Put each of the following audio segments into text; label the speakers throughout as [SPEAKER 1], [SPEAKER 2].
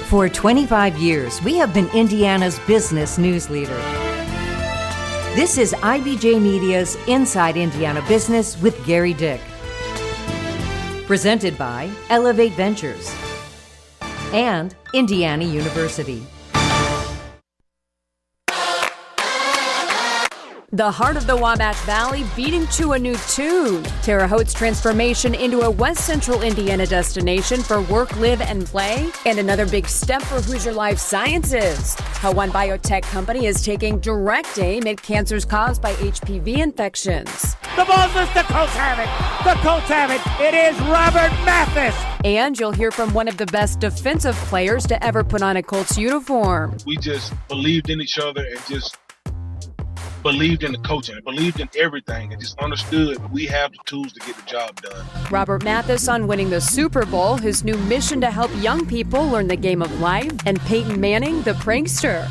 [SPEAKER 1] For 25 years, we have been Indiana's business news leader. This is IBJ Media's Inside Indiana Business with Gary Dick. Presented by Elevate Ventures and Indiana University.
[SPEAKER 2] The heart of the Wabash Valley beating to a new tune. Terre Haute's transformation into a West Central Indiana destination for work, live, and play. And another big step for Hoosier Life Sciences. How one biotech company is taking direct aim at cancers caused by HPV infections.
[SPEAKER 3] The ball's loose, the Colts have it! The Colts have it! It is Robert Mathis!
[SPEAKER 2] And you'll hear from one of the best defensive players to ever put on a Colts uniform.
[SPEAKER 4] We just believed in each other and just believed in the coaching, believed in everything, and just understood we have the tools to get the job done.
[SPEAKER 2] Robert Mathis on winning the Super Bowl, his new mission to help young people learn the game of life, and Peyton Manning, the prankster.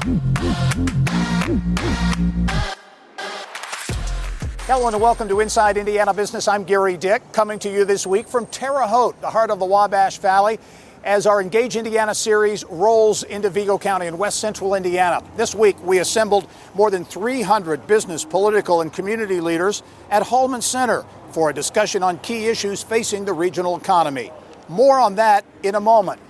[SPEAKER 5] Hello and welcome to Inside Indiana Business. I'm Gary Dick, coming to you this week from Terre Haute, the heart of the Wabash Valley, as our Engage Indiana series rolls into Vigo County in west central Indiana. This week, we assembled more than 300 business, political, and community leaders at Holman Center for a discussion on key issues facing the regional economy. More on that in a moment.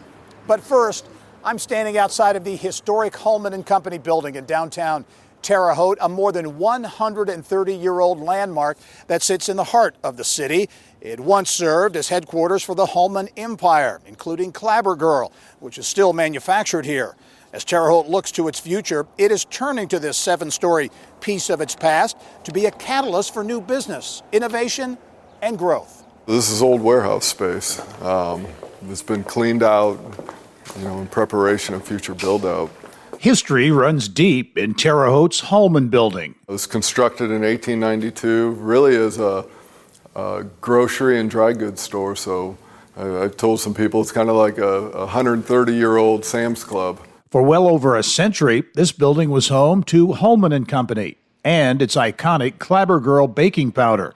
[SPEAKER 5] But first, I'm standing outside of the historic Holman & Company building in downtown Terre Haute, a more than 130-year-old landmark that sits in the heart of the city. It once served as headquarters for the Holman Empire, including Clabber Girl, which is still manufactured here. As Terre Haute looks to its future, it is turning to this 7-story piece of its past to be a catalyst for new business, innovation, and growth.
[SPEAKER 6] This is old warehouse space. It's been cleaned out, in preparation of future build-out.
[SPEAKER 7] History runs deep in Terre Haute's Holman building.
[SPEAKER 6] It was constructed in 1892, really as a grocery and dry goods store. So I've told some people it's kind of like a 130-year-old Sam's Club.
[SPEAKER 7] For well over a century, this building was home to Holman & Company and its iconic Clabber Girl baking powder.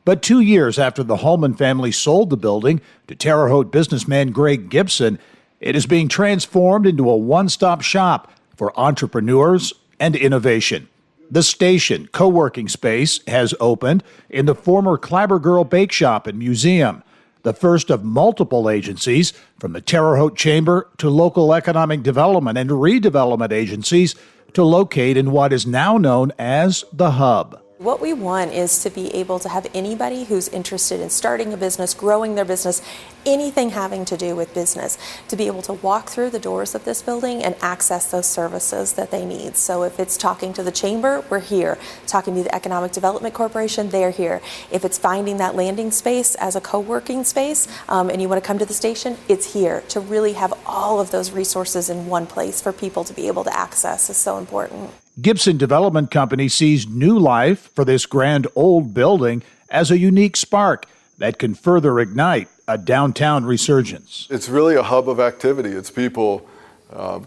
[SPEAKER 7] But 2 years after the Holman family sold the building to Terre Haute businessman Greg Gibson, it is being transformed into a one-stop shop for entrepreneurs and innovation. The Station co-working space has opened in the former Clabber Girl Bake Shop and Museum, the first of multiple agencies from the Terre Haute Chamber to local economic development and redevelopment agencies to locate in what is now known as the Hub.
[SPEAKER 8] What we want is to be able to have anybody who's interested in starting a business, growing their business, anything having to do with business, to be able to walk through the doors of this building and access those services that they need. So if it's talking to the chamber, we're here. Talking to the Economic Development Corporation, they're here. If it's finding that landing space as a co-working space and you want to come to the station, it's here. To really have all of those resources in one place for people to be able to access is so important.
[SPEAKER 7] Gibson Development Company sees new life for this grand old building as a unique spark that can further ignite a downtown resurgence.
[SPEAKER 6] It's really a hub of activity. It's people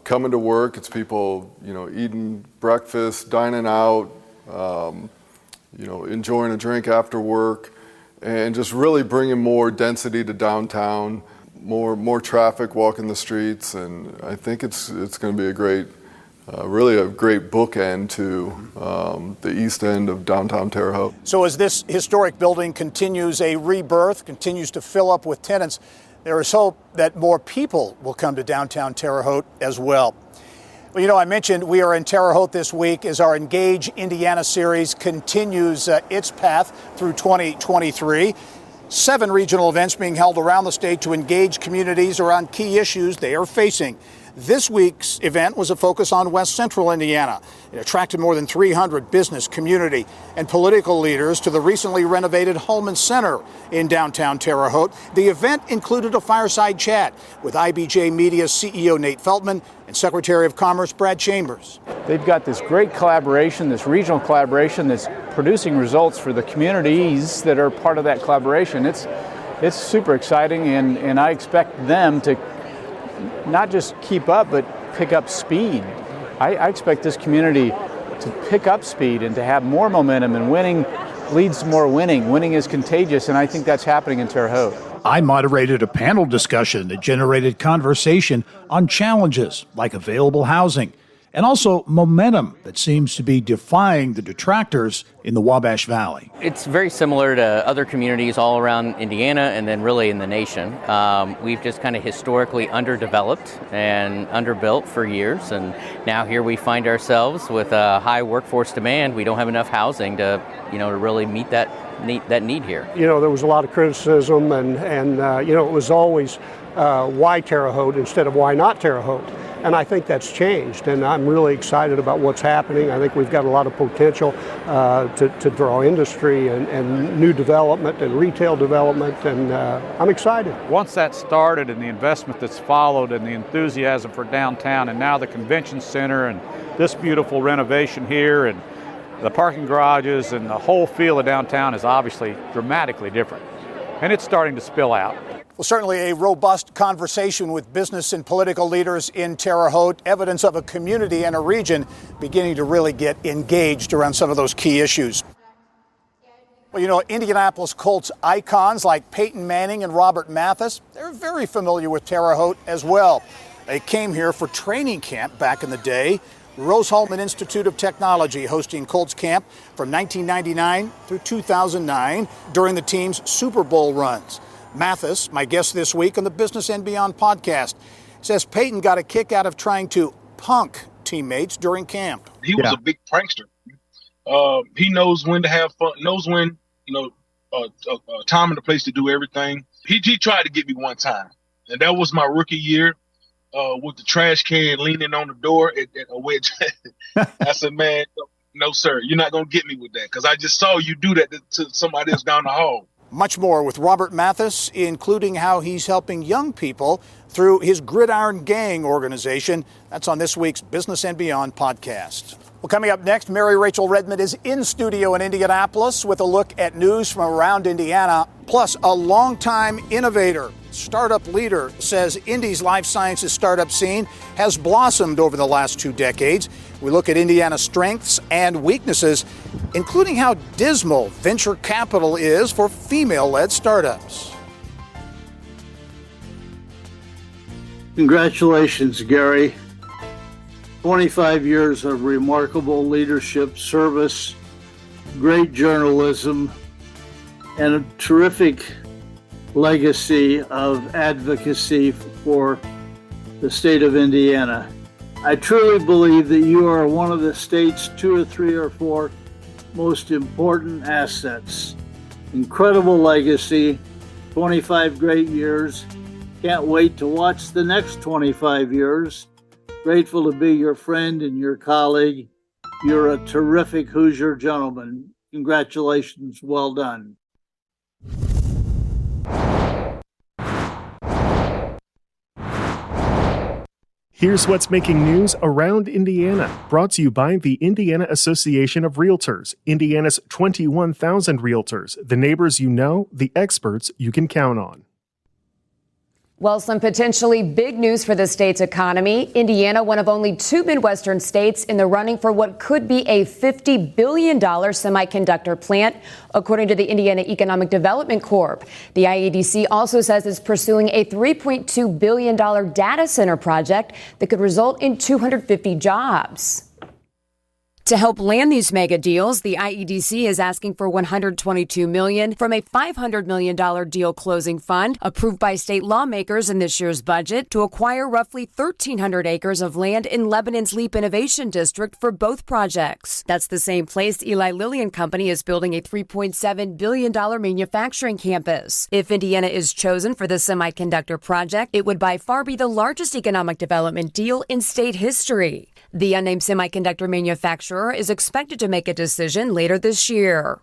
[SPEAKER 6] coming to work. It's people, eating breakfast, dining out, enjoying a drink after work, and just really bringing more density to downtown, more traffic walking the streets. And I think it's going to be a great bookend to the east end of downtown Terre Haute. So
[SPEAKER 5] as this historic building continues a rebirth, continues to fill up with tenants, there is hope that more people will come to downtown Terre Haute as well. Well, I mentioned we are in Terre Haute this week as our Engage Indiana series continues its path through 2023. 7 regional events being held around the state to engage communities around key issues they are facing. This week's event was a focus on West Central Indiana. It attracted more than 300 business, community, and political leaders to the recently renovated Holman Center in downtown Terre Haute. The event included a fireside chat with IBJ Media's CEO Nate Feltman and Secretary of Commerce Brad Chambers.
[SPEAKER 9] They've got this great collaboration, this regional collaboration that's producing results for the communities that are part of that collaboration. It's super exciting, and I expect them to not just keep up, but pick up speed. I expect this community to pick up speed and to have more momentum, and winning leads to more winning. Winning is contagious, and I think that's happening in Terre Haute.
[SPEAKER 7] I moderated a panel discussion that generated conversation on challenges like available housing and also momentum that seems to be defying the detractors in the Wabash Valley.
[SPEAKER 10] It's very similar to other communities all around Indiana and then really in the nation. We've just kind of historically underdeveloped and underbuilt for years, and now here we find ourselves with a high workforce demand. We don't have enough housing to really meet that need here.
[SPEAKER 11] There was a lot of criticism, and it was always why Terre Haute instead of why not Terre Haute. And I think that's changed, and I'm really excited about what's happening. I think we've got a lot of potential to draw industry and new development and retail development, and I'm excited.
[SPEAKER 9] Once that started and the investment that's followed and the enthusiasm for downtown and now the convention center and this beautiful renovation here and the parking garages and the whole feel of downtown is obviously dramatically different. And it's starting to spill out.
[SPEAKER 5] Well, certainly a robust conversation with business and political leaders in Terre Haute, evidence of a community and a region beginning to really get engaged around some of those key issues. Well, Indianapolis Colts icons like Peyton Manning and Robert Mathis, they're very familiar with Terre Haute as well. They came here for training camp back in the day. Rose-Hulman Institute of Technology hosting Colts camp from 1999 through 2009 during the team's Super Bowl runs. Mathis, my guest this week on the Business and Beyond podcast, says Peyton got a kick out of trying to punk teammates during camp.
[SPEAKER 4] He was a big prankster. He knows when to have fun, knows when, time and the place to do everything. He tried to get me one time, and that was my rookie year with the trash can leaning on the door at a wedge. I said, man, no, sir, you're not going to get me with that because I just saw you do that to somebody else down the hall.
[SPEAKER 5] Much more with Robert Mathis, including how he's helping young people through his Gridiron Gang organization. That's on this week's Business and Beyond podcast. Well, coming up next, Mary Rachel Redmond is in studio in Indianapolis with a look at news from around Indiana, plus a longtime innovator, startup leader, says Indy's life sciences startup scene has blossomed over the last 2 decades. We look at Indiana's strengths and weaknesses, including how dismal venture capital is for female-led startups.
[SPEAKER 12] Congratulations, Gary. 25 years of remarkable leadership, service, great journalism, and a terrific legacy of advocacy for the state of Indiana. I truly believe that you are one of the state's 2 or 3 or 4 most important assets. Incredible legacy, 25 great years. Can't wait to watch the next 25 years. Grateful to be your friend and your colleague. You're a terrific Hoosier gentleman. Congratulations, well done.
[SPEAKER 13] Here's what's making news around Indiana, brought to you by the Indiana Association of Realtors, Indiana's 21,000 realtors, the neighbors you know, the experts you can count on.
[SPEAKER 2] Well, some potentially big news for the state's economy. Indiana, one of only 2 Midwestern states in the running for what could be a $50 billion semiconductor plant, according to the Indiana Economic Development Corp. The IEDC also says it's pursuing a $3.2 billion data center project that could result in 250 jobs. To help land these mega deals, the IEDC is asking for $122 million from a $500 million deal closing fund approved by state lawmakers in this year's budget to acquire roughly 1,300 acres of land in Lebanon's Leap Innovation District for both projects. That's the same place Eli Lilly and Company is building a $3.7 billion manufacturing campus. If Indiana is chosen for the semiconductor project, it would by far be the largest economic development deal in state history. The unnamed semiconductor manufacturer is expected to make a decision later this year.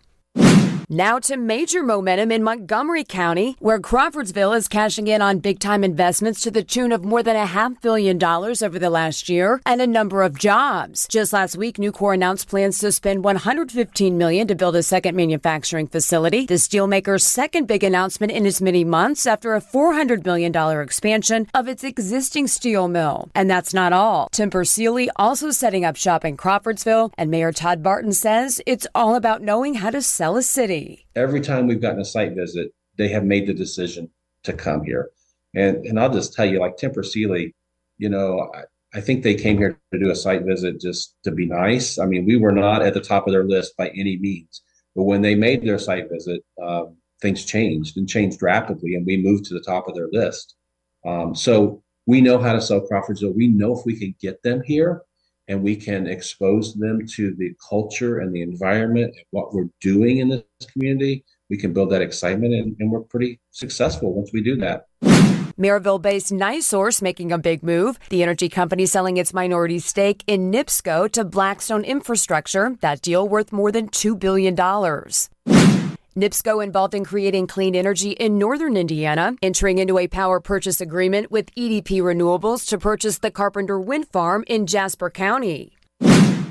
[SPEAKER 2] Now to major momentum in Montgomery County, where Crawfordsville is cashing in on big-time investments to the tune of more than $500 million over the last year and a number of jobs. Just last week, Nucor announced plans to spend $115 million to build a second manufacturing facility, the steelmaker's second big announcement in as many months after a $400 million expansion of its existing steel mill. And that's not all. Timber Sealy also setting up shop in Crawfordsville, and Mayor Todd Barton says it's all about knowing how to sell a city.
[SPEAKER 14] Every time we've gotten a site visit, they have made the decision to come here. And I'll just tell you, like Temper Sealy, I think they came here to do a site visit just to be nice. I mean, we were not at the top of their list by any means, but when they made their site visit, things changed rapidly, and we moved to the top of their list. So we know how to sell Crawfordsville. We know if we can get them here and we can expose them to the culture and the environment and what we're doing in this community, we can build that excitement, and we're pretty successful once we do that.
[SPEAKER 2] Maryville-based NiSource making a big move. The energy company selling its minority stake in NIPSCO to Blackstone Infrastructure. That deal worth more than $2 billion. NIPSCO involved in creating clean energy in northern Indiana, entering into a power purchase agreement with EDP Renewables to purchase the Carpenter Wind Farm in Jasper County.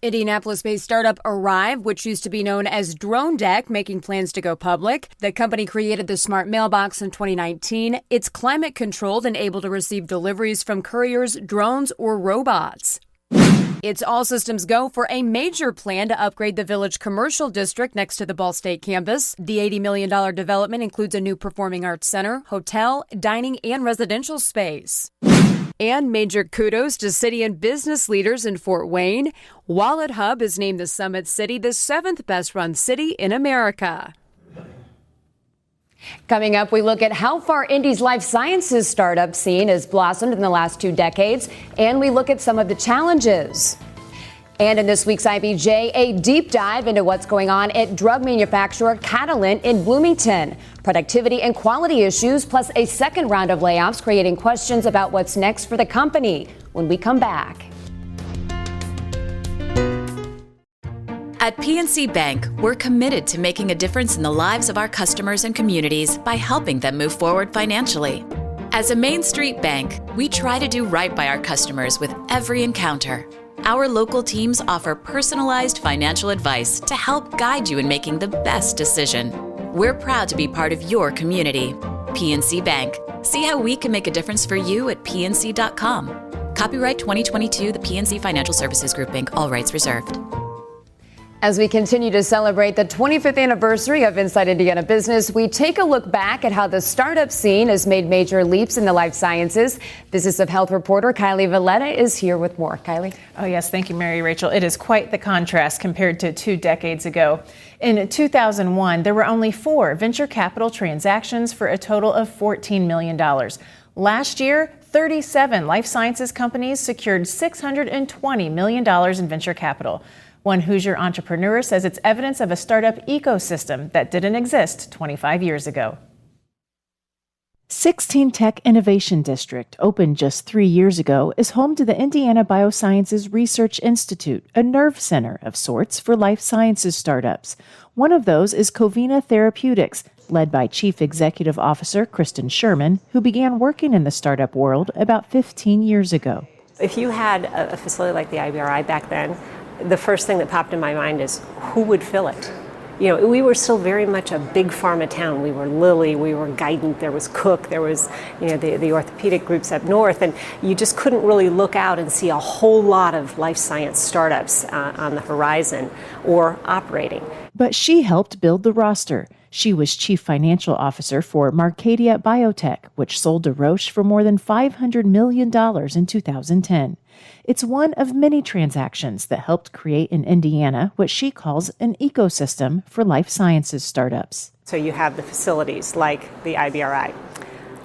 [SPEAKER 2] Indianapolis-based startup Arrive, which used to be known as Drone Deck, making plans to go public. The company created the smart mailbox in 2019. It's climate-controlled and able to receive deliveries from couriers, drones, or robots. It's all systems go for a major plan to upgrade the Village Commercial District next to the Ball State campus. The $80 million development includes a new performing arts center, hotel, dining, and residential space. And major kudos to city and business leaders in Fort Wayne. Wallet Hub is named the Summit City the 7th best-run city in America. Coming up, we look at how far Indy's life sciences startup scene has blossomed in the last 2 decades, and we look at some of the challenges. And in this week's IBJ, a deep dive into what's going on at drug manufacturer Catalent in Bloomington. Productivity and quality issues, plus a second round of layoffs, creating questions about what's next for the company when we come back.
[SPEAKER 15] At PNC Bank, we're committed to making a difference in the lives of our customers and communities by helping them move forward financially. As a Main Street bank, we try to do right by our customers with every encounter. Our local teams offer personalized financial advice to help guide you in making the best decision. We're proud to be part of your community. PNC Bank. See how we can make a difference for you at pnc.com. Copyright 2022, the PNC Financial Services Group, Inc., all rights reserved.
[SPEAKER 2] As we continue to celebrate the 25th anniversary of Inside Indiana Business, we take a look back at how the startup scene has made major leaps in the life sciences. Business of Health reporter Kylie Valletta is here with more. Kylie?
[SPEAKER 16] Oh, yes. Thank you, Mary Rachel. It is quite the contrast compared to 2 decades ago. In 2001, there were only 4 venture capital transactions for a total of $14 million. Last year, 37 life sciences companies secured $620 million in venture capital. One Hoosier entrepreneur says it's evidence of a startup ecosystem that didn't exist 25 years ago.
[SPEAKER 17] 16 Tech Innovation District, opened just 3 years ago, is home to the Indiana Biosciences Research Institute, a nerve center of sorts for life sciences startups. One of those is Covina Therapeutics, led by Chief Executive Officer Kristen Sherman, who began working in the startup world about 15 years ago.
[SPEAKER 18] If you had a facility like the IBRI back then, the first thing that popped in my mind is who would fill it? You know, we were still very much a big pharma town. We were Lilly, we were Guidant, there was Cook, there was, the orthopedic groups up north, and you just couldn't really look out and see a whole lot of life science startups on the horizon or operating.
[SPEAKER 17] But she helped build the roster. She was Chief Financial Officer for Marcadia Biotech, which sold to Roche for more than $500 million in 2010. It's one of many transactions that helped create in Indiana what she calls an ecosystem for life sciences startups.
[SPEAKER 18] So you have the facilities like the IBRI.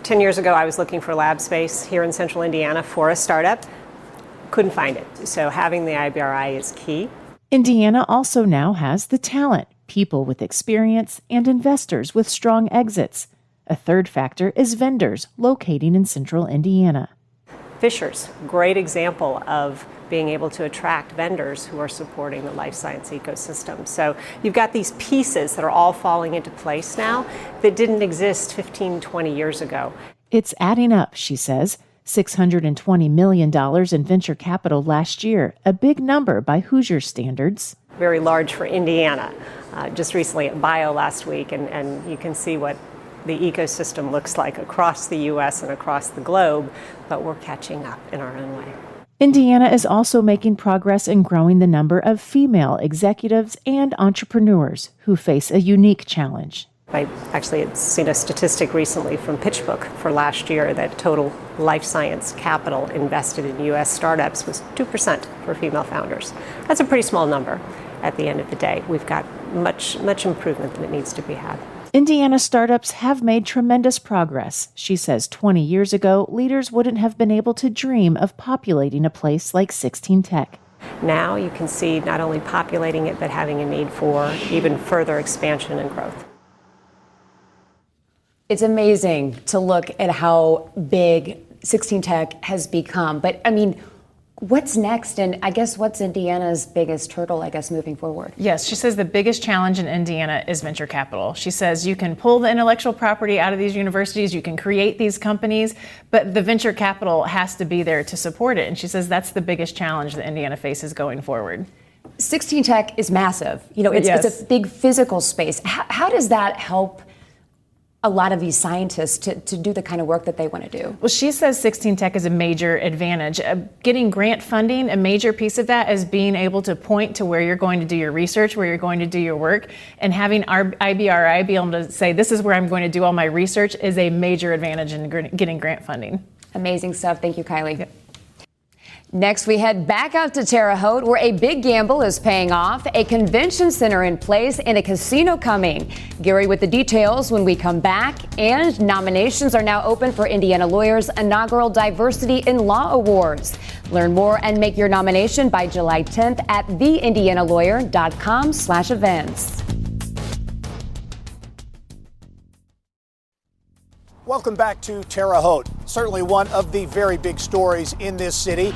[SPEAKER 18] 10 years ago, I was looking for lab space here in central Indiana for a startup. Couldn't find it. So having the IBRI is key.
[SPEAKER 17] Indiana also now has the talent, people with experience, and investors with strong exits. A third factor is vendors locating in central Indiana.
[SPEAKER 18] Fishers, great example of being able to attract vendors who are supporting the life science ecosystem. So you've got these pieces that are all falling into place now that didn't exist 15, 20 years ago.
[SPEAKER 17] It's adding up, she says. $620 million in venture capital last year, a big number by Hoosier standards.
[SPEAKER 18] Very large for Indiana. Just recently at Bio last week, and you can see what the ecosystem looks like across the U.S. and across the globe, but we're catching up in our own way.
[SPEAKER 17] Indiana is also making progress in growing the number of female executives and entrepreneurs who face a unique challenge.
[SPEAKER 18] I actually had seen a statistic recently from PitchBook for last year that total life science capital invested in U.S. startups was 2% for female founders. That's a pretty small number at the end of the day. We've got much improvement that needs to be had.
[SPEAKER 17] Indiana startups have made tremendous progress. She says 20 years ago, leaders wouldn't have been able to dream of populating a place like 16 Tech.
[SPEAKER 18] Now you can see not only populating it, but having a need for even further expansion and growth.
[SPEAKER 2] It's amazing to look at how big 16 Tech has become. But I mean, what's next? And I guess what's Indiana's biggest hurdle, I guess, moving forward?
[SPEAKER 16] Yes, she says the biggest challenge in Indiana is venture capital. She says you can pull the intellectual property out of these universities, you can create these companies, but the venture capital has to be there to support it. And she says that's the biggest challenge that Indiana faces going forward.
[SPEAKER 2] 16 Tech is massive. You know, it's a big physical space. How does that help a lot of these scientists to do the kind of work that they want to do?
[SPEAKER 16] Well, she says 16 Tech is a major advantage. Getting grant funding, a major piece of that is being able to point to where you're going to do your research, where you're going to do your work, and having our IBRI be able to say, this is where I'm going to do all my research is a major advantage in getting grant funding.
[SPEAKER 2] Amazing stuff. Thank you, Kylie. Yep. Next, we head back out to Terre Haute, where a big gamble is paying off, a convention center in place, and a casino coming. Gary with the details when we come back. And nominations are now open for Indiana Lawyers' inaugural Diversity in Law Awards. Learn more and make your nomination by July 10th at theindianalawyer.com/events.
[SPEAKER 5] Welcome back to Terre Haute. Certainly one of the very big stories in this city.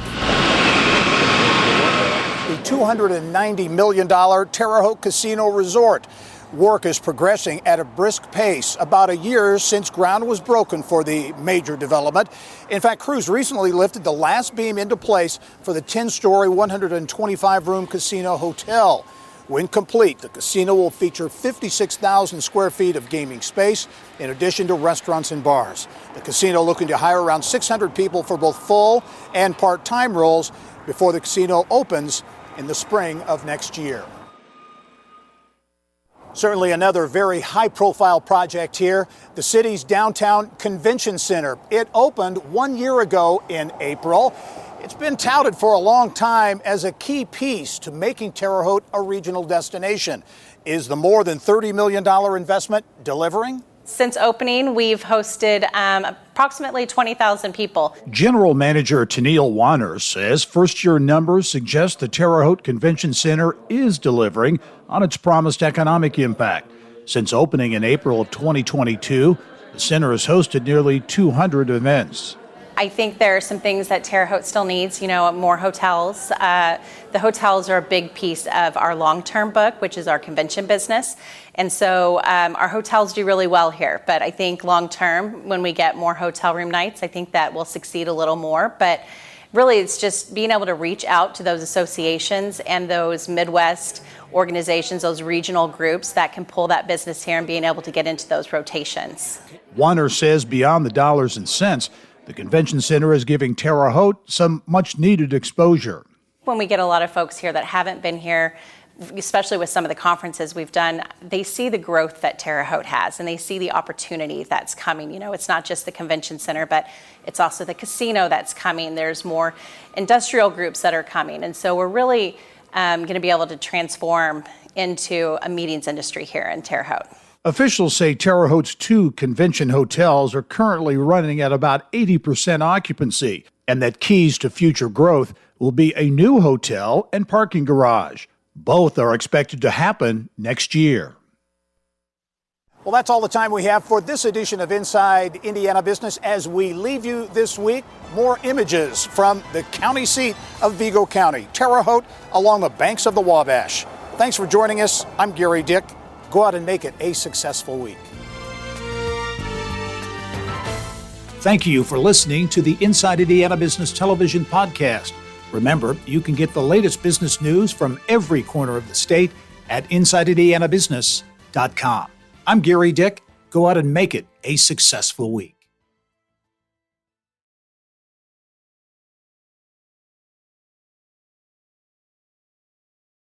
[SPEAKER 5] The $290 million Terre Haute Casino Resort. Work is progressing at a brisk pace, about a year since ground was broken for the major development. In fact, crews recently lifted the last beam into place for the 10-story, 125-room casino hotel. When complete, the casino will feature 56,000 square feet of gaming space, in addition to restaurants and bars. The casino looking to hire around 600 people for both full and part-time roles before the casino opens in the spring of next year. Certainly another very high-profile project here, the city's downtown convention center. It opened 1 year ago in April. It's been touted for a long time as a key piece to making Terre Haute a regional destination. Is the more than $30 million investment delivering?
[SPEAKER 19] Since opening, we've hosted approximately 20,000 people.
[SPEAKER 7] General Manager Tennille Warner says first-year numbers suggest the Terre Haute Convention Center is delivering on its promised economic impact. Since opening in April of 2022, the center has hosted nearly 200 events.
[SPEAKER 19] I think there are some things that Terre Haute still needs, more hotels. The hotels are a big piece of our long-term book, which is our convention business. And so our hotels do really well here. But I think long-term, when we get more hotel room nights, I think that will succeed a little more. But really, it's just being able to reach out to those associations and those Midwest organizations, those regional groups that can pull that business here and being able to get into those rotations.
[SPEAKER 7] Warner says beyond the dollars and cents, the convention center is giving Terre Haute some much-needed exposure.
[SPEAKER 19] When we get a lot of folks here that haven't been here, especially with some of the conferences we've done, they see the growth that Terre Haute has, and they see the opportunity that's coming. It's not just the convention center, but it's also the casino that's coming. There's more industrial groups that are coming. And so we're really going to be able to transform into a meetings industry here in Terre Haute.
[SPEAKER 7] Officials say Terre Haute's 2 convention hotels are currently running at about 80% occupancy, and that keys to future growth will be a new hotel and parking garage. Both are expected to happen next year.
[SPEAKER 5] Well, that's all the time we have for this edition of Inside Indiana Business. As we leave you this week, more images from the county seat of Vigo County, Terre Haute, along the banks of the Wabash. Thanks for joining us. I'm Gary Dick. Go out and make it a successful week.
[SPEAKER 7] Thank you for listening to the Inside Indiana Business Television podcast. Remember, you can get the latest business news from every corner of the state at InsideIndianaBusiness.com. I'm Gary Dick. Go out and make it a successful week.